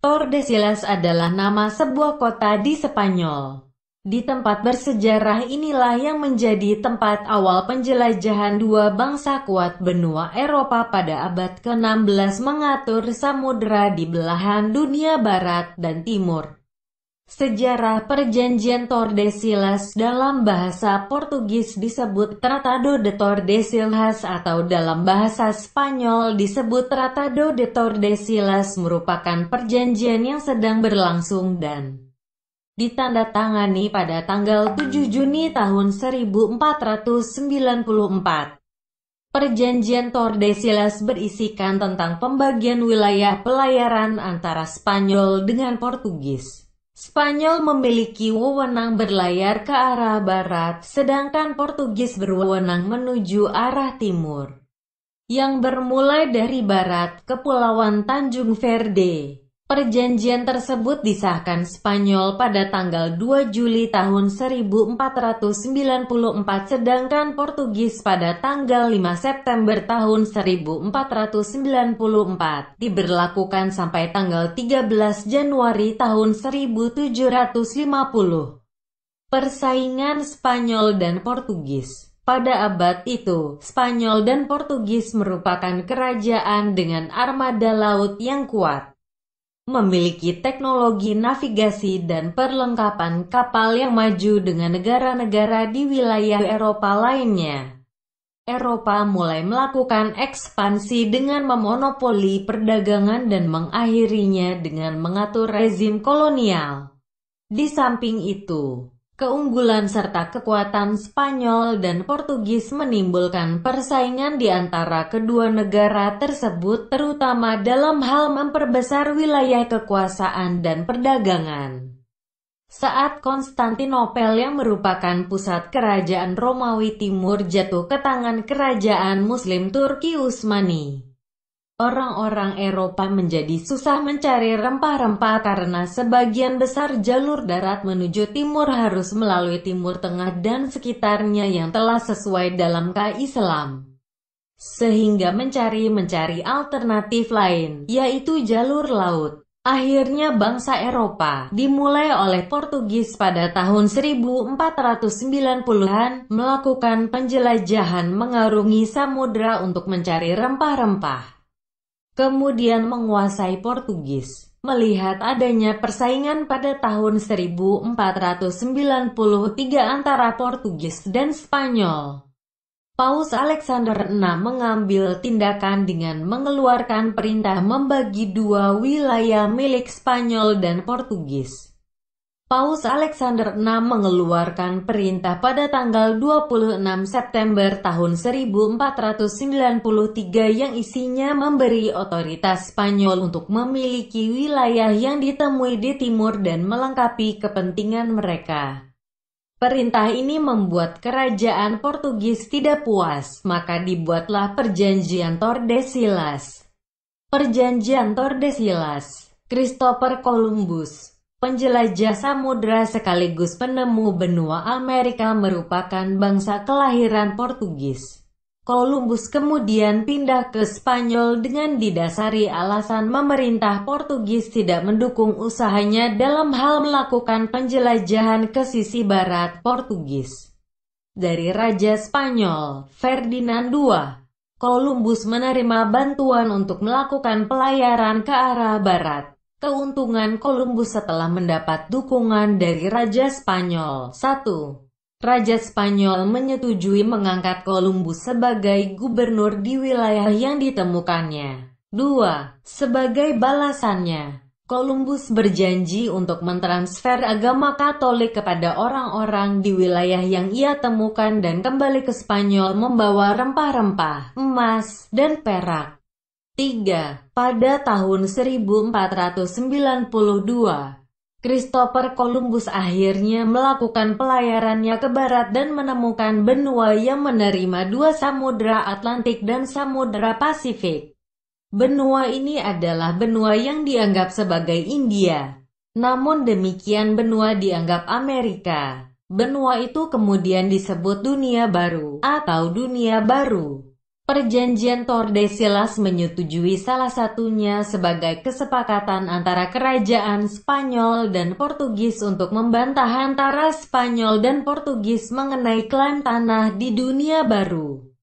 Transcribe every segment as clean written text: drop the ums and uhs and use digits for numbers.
Tordesillas adalah nama sebuah kota di Spanyol. Di tempat bersejarah inilah yang menjadi tempat awal penjelajahan dua bangsa kuat benua Eropa pada abad ke-16 mengatur samudera di belahan dunia barat dan timur. Sejarah Perjanjian Tordesillas dalam bahasa Portugis disebut Tratado de Tordesillas atau dalam bahasa Spanyol disebut Tratado de Tordesillas merupakan perjanjian yang sedang berlangsung dan ditandatangani pada tanggal 7 Juni tahun 1494. Perjanjian Tordesillas berisikan tentang pembagian wilayah pelayaran antara Spanyol dengan Portugis. Spanyol memiliki wewenang berlayar ke arah barat, sedangkan Portugis berwenang menuju arah timur, yang bermulai dari barat, Kepulauan Tanjung Verde. Perjanjian tersebut disahkan Spanyol pada tanggal 2 Juli tahun 1494, sedangkan Portugis pada tanggal 5 September tahun 1494, diberlakukan sampai tanggal 13 Januari tahun 1750. Persaingan Spanyol dan Portugis. Pada abad itu, Spanyol dan Portugis merupakan kerajaan dengan armada laut yang kuat, memiliki teknologi navigasi dan perlengkapan kapal yang maju dengan negara-negara di wilayah Eropa lainnya. Eropa mulai melakukan ekspansi dengan memonopoli perdagangan dan mengakhirinya dengan mengatur rezim kolonial. Di samping itu, keunggulan serta kekuatan Spanyol dan Portugis menimbulkan persaingan di antara kedua negara tersebut, terutama dalam hal memperbesar wilayah kekuasaan dan perdagangan. Saat Konstantinopel yang merupakan pusat kerajaan Romawi Timur jatuh ke tangan kerajaan Muslim Turki Utsmani, orang-orang Eropa menjadi susah mencari rempah-rempah karena sebagian besar jalur darat menuju timur harus melalui Timur Tengah dan sekitarnya yang telah sesuai dalam Islam. Sehingga mencari alternatif lain, yaitu jalur laut. Akhirnya bangsa Eropa, dimulai oleh Portugis pada tahun 1490-an, melakukan penjelajahan mengarungi samudera untuk mencari rempah-rempah, kemudian menguasai Portugis. Melihat adanya persaingan pada tahun 1493 antara Portugis dan Spanyol, Paus Alexander VI mengambil tindakan dengan mengeluarkan perintah membagi dua wilayah milik Spanyol dan Portugis. Paus Alexander VI mengeluarkan perintah pada tanggal 26 September tahun 1493 yang isinya memberi otoritas Spanyol untuk memiliki wilayah yang ditemui di timur dan melengkapi kepentingan mereka. Perintah ini membuat kerajaan Portugis tidak puas, maka dibuatlah Perjanjian Tordesillas. Perjanjian Tordesillas. Christopher Columbus, penjelajah samudera sekaligus penemu benua Amerika, merupakan bangsa kelahiran Portugis. Columbus kemudian pindah ke Spanyol dengan didasari alasan pemerintah Portugis tidak mendukung usahanya dalam hal melakukan penjelajahan ke sisi barat Portugis. Dari Raja Spanyol, Ferdinand II, Columbus menerima bantuan untuk melakukan pelayaran ke arah barat. Keuntungan Columbus setelah mendapat dukungan dari Raja Spanyol. 1. Raja Spanyol menyetujui mengangkat Columbus sebagai gubernur di wilayah yang ditemukannya. 2. Sebagai balasannya, Columbus berjanji untuk mentransfer agama Katolik kepada orang-orang di wilayah yang ia temukan dan kembali ke Spanyol membawa rempah-rempah, emas, dan perak. 3. Pada tahun 1492, Christopher Columbus akhirnya melakukan pelayarannya ke barat dan menemukan benua yang menerima dua samudera Atlantik dan Samudera Pasifik. Benua ini adalah benua yang dianggap sebagai India. Namun demikian benua dianggap Amerika. Benua itu kemudian disebut Dunia Baru atau Dunia Baru. Perjanjian Tordesillas menyetujui salah satunya sebagai kesepakatan antara kerajaan Spanyol dan Portugis untuk membantah antara Spanyol dan Portugis mengenai klaim tanah di Dunia Baru.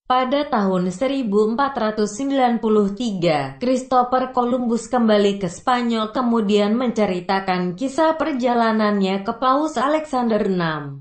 Pada tahun 1493, Christopher Columbus kembali ke Spanyol kemudian menceritakan kisah perjalanannya ke Paus Alexander VI.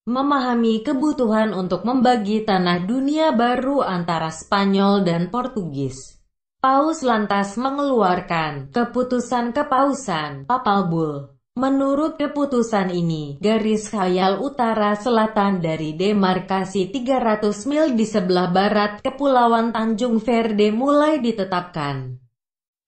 Memahami kebutuhan untuk membagi tanah Dunia Baru antara Spanyol dan Portugis. Paus lantas mengeluarkan keputusan kepausan, Papal Bull. Menurut keputusan ini, garis khayal utara-selatan dari demarkasi 300 mil di sebelah barat Kepulauan Tanjung Verde mulai ditetapkan.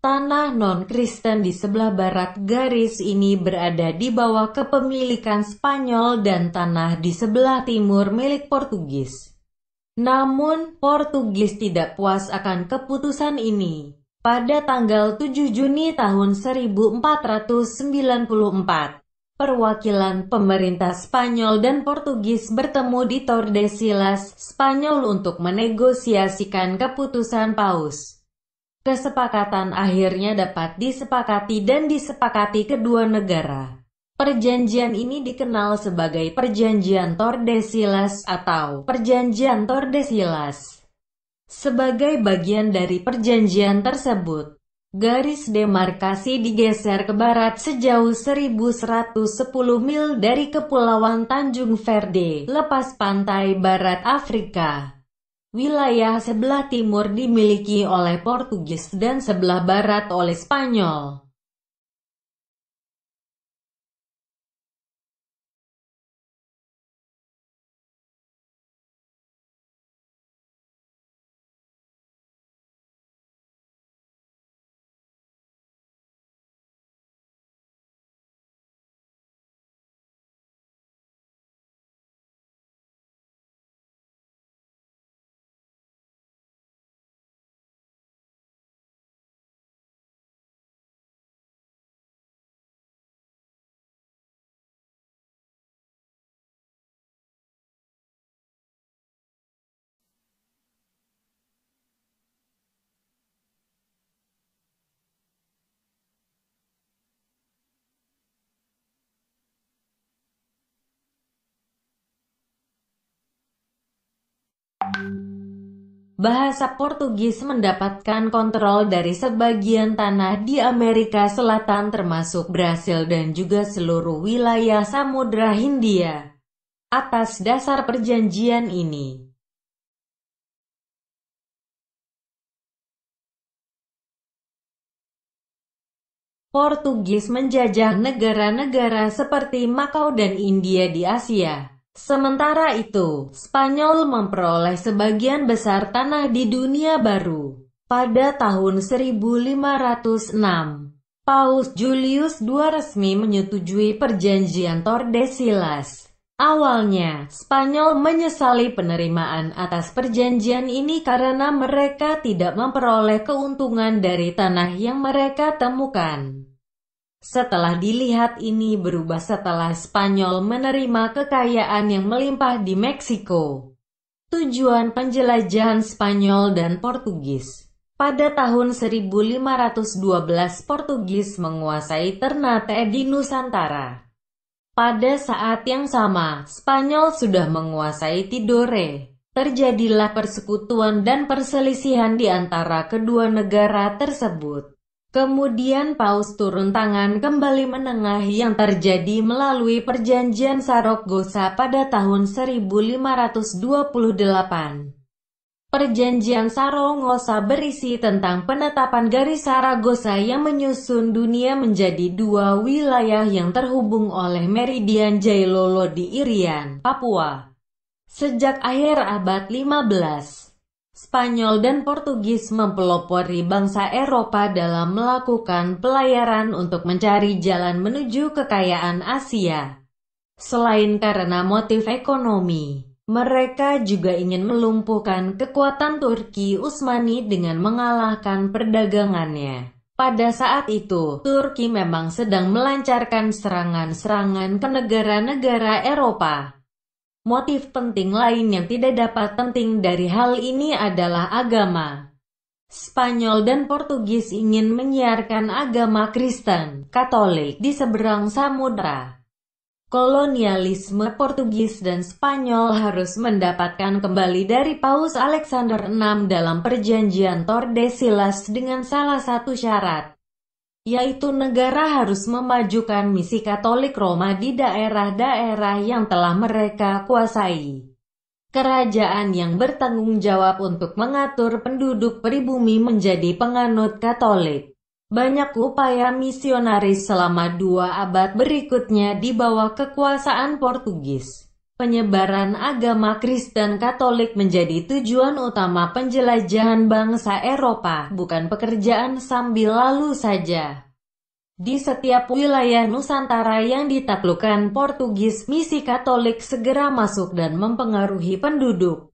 Tanah non-Kristen di sebelah barat garis ini berada di bawah kepemilikan Spanyol dan tanah di sebelah timur milik Portugis. Namun, Portugis tidak puas akan keputusan ini. Pada tanggal 7 Juni tahun 1494, perwakilan pemerintah Spanyol dan Portugis bertemu di Tordesillas, Spanyol untuk menegosiasikan keputusan Paus. Kesepakatan akhirnya dapat disepakati dan disepakati kedua negara. Perjanjian ini dikenal sebagai Perjanjian Tordesillas atau Perjanjian Tordesillas. Sebagai bagian dari perjanjian tersebut, garis demarkasi digeser ke barat sejauh 1110 mil dari Kepulauan Tanjung Verde, lepas pantai barat Afrika. Wilayah sebelah timur dimiliki oleh Portugis dan sebelah barat oleh Spanyol. Bahasa Portugis mendapatkan kontrol dari sebagian tanah di Amerika Selatan termasuk Brasil dan juga seluruh wilayah Samudra Hindia. Atas dasar perjanjian ini, Portugis menjajah negara-negara seperti Makau dan India di Asia. Sementara itu, Spanyol memperoleh sebagian besar tanah di Dunia Baru. Pada tahun 1506, Paus Julius II resmi menyetujui perjanjian Tordesillas. Awalnya, Spanyol menyesali penerimaan atas perjanjian ini karena mereka tidak memperoleh keuntungan dari tanah yang mereka temukan. Setelah dilihat ini berubah setelah Spanyol menerima kekayaan yang melimpah di Meksiko. Tujuan penjelajahan Spanyol dan Portugis. Pada tahun 1512 Portugis menguasai Ternate di Nusantara. Pada saat yang sama, Spanyol sudah menguasai Tidore. Terjadilah persekutuan dan perselisihan di antara kedua negara tersebut. Kemudian Paus turun tangan kembali menengahi yang terjadi melalui Perjanjian Saragossa pada tahun 1528. Perjanjian Saragossa berisi tentang penetapan garis Saragossa yang menyusun dunia menjadi dua wilayah yang terhubung oleh meridian Jailolo di Irian, Papua. Sejak akhir abad 15, Spanyol dan Portugis mempelopori bangsa Eropa dalam melakukan pelayaran untuk mencari jalan menuju kekayaan Asia. Selain karena motif ekonomi, mereka juga ingin melumpuhkan kekuatan Turki Utsmani dengan mengalahkan perdagangannya. Pada saat itu, Turki memang sedang melancarkan serangan-serangan ke negara-negara Eropa. Motif penting lain yang tidak dapat penting dari hal ini adalah agama. Spanyol dan Portugis ingin menyiarkan agama Kristen, Katolik, di seberang samudra. Kolonialisme Portugis dan Spanyol harus mendapatkan kembali dari Paus Alexander VI dalam perjanjian Tordesillas dengan salah satu syarat, yaitu negara harus memajukan misi Katolik Roma di daerah-daerah yang telah mereka kuasai. Kerajaan yang bertanggung jawab untuk mengatur penduduk pribumi menjadi penganut Katolik. Banyak upaya misionaris selama 2 abad berikutnya di bawah kekuasaan Portugis. Penyebaran agama Kristen Katolik menjadi tujuan utama penjelajahan bangsa Eropa, bukan pekerjaan sambil lalu saja. Di setiap wilayah Nusantara yang ditaklukkan Portugis, misi Katolik segera masuk dan mempengaruhi penduduk.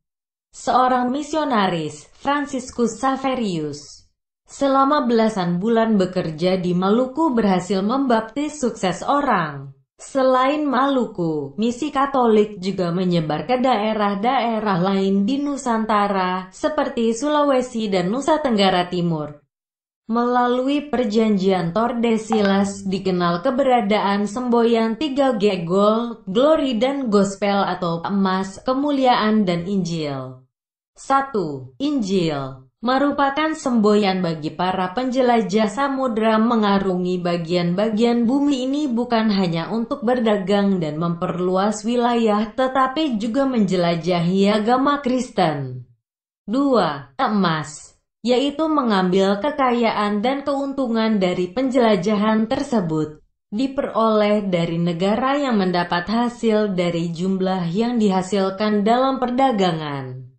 Seorang misionaris, Franciscus Xaverius, selama belasan bulan bekerja di Maluku berhasil membaptis sukses orang. Selain Maluku, misi Katolik juga menyebar ke daerah-daerah lain di Nusantara, seperti Sulawesi dan Nusa Tenggara Timur. Melalui perjanjian Tordesillas dikenal keberadaan semboyan 3G, Gold, Glory dan Gospel atau emas, kemuliaan dan Injil. 1. Injil merupakan semboyan bagi para penjelajah samudra mengarungi bagian-bagian bumi ini, bukan hanya untuk berdagang dan memperluas wilayah, tetapi juga menjelajahi agama Kristen. 2. Emas, yaitu mengambil kekayaan dan keuntungan dari penjelajahan tersebut, diperoleh dari negara yang mendapat hasil dari jumlah yang dihasilkan dalam perdagangan.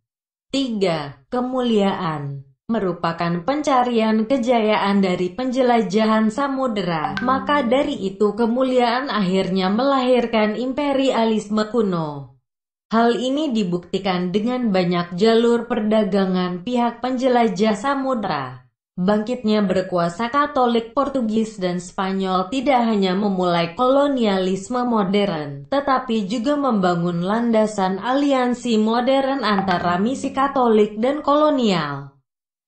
3. Kemuliaan merupakan pencarian kejayaan dari penjelajahan samudera, maka dari itu kemuliaan akhirnya melahirkan imperialisme kuno. Hal ini dibuktikan dengan banyak jalur perdagangan pihak penjelajah samudera. Bangkitnya berkuasa Katolik Portugis dan Spanyol tidak hanya memulai kolonialisme modern, tetapi juga membangun landasan aliansi modern antara misi Katolik dan kolonial.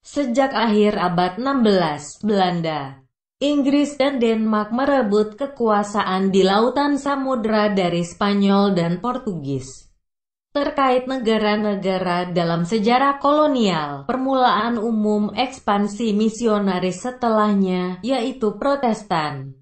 Sejak akhir abad 16, Belanda, Inggris dan Denmark merebut kekuasaan di lautan samudera dari Spanyol dan Portugis. Terkait negara-negara dalam sejarah kolonial, permulaan umum ekspansi misionaris setelahnya, yaitu Protestan.